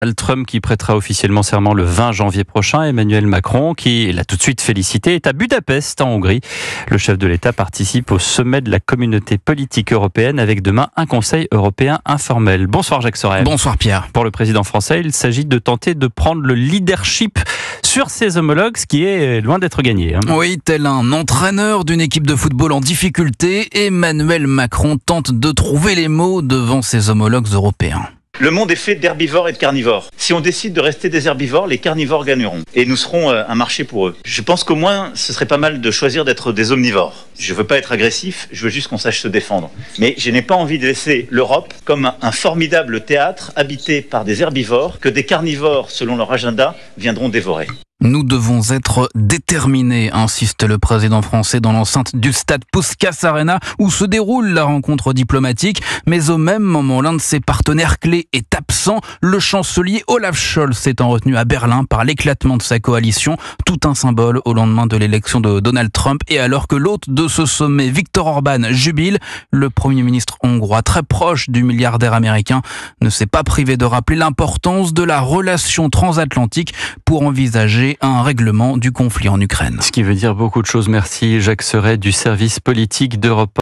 Donald Trump qui prêtera officiellement serment le 20 janvier prochain. Emmanuel Macron, qui l'a tout de suite félicité, est à Budapest, en Hongrie. Le chef de l'État participe au sommet de la communauté politique européenne avec demain un Conseil européen informel. Bonsoir Jacques Sorel. Bonsoir Pierre. Pour le président français, il s'agit de tenter de prendre le leadership sur ses homologues, ce qui est loin d'être gagné. Oui, tel un entraîneur d'une équipe de football en difficulté, Emmanuel Macron tente de trouver les mots devant ses homologues européens. Le monde est fait d'herbivores et de carnivores. Si on décide de rester des herbivores, les carnivores gagneront. Et nous serons un marché pour eux. Je pense qu'au moins, ce serait pas mal de choisir d'être des omnivores. Je veux pas être agressif, je veux juste qu'on sache se défendre. Mais je n'ai pas envie de laisser l'Europe comme un formidable théâtre habité par des herbivores que des carnivores, selon leur agenda, viendront dévorer. Nous devons être déterminés, insiste le président français dans l'enceinte du stade Puskás Arena où se déroule la rencontre diplomatique. Mais au même moment, l'un de ses partenaires clés est absent. Le chancelier Olaf Scholz s'étant retenu à Berlin par l'éclatement de sa coalition. Tout un symbole au lendemain de l'élection de Donald Trump. Et alors que l'hôte de ce sommet, Viktor Orban, jubile, le Premier ministre hongrois, très proche du milliardaire américain, ne s'est pas privé de rappeler l'importance de la relation transatlantique pour envisager un règlement du conflit en Ukraine. Ce qui veut dire beaucoup de choses. Merci Jacques Sorel du service politique d'Europe 1.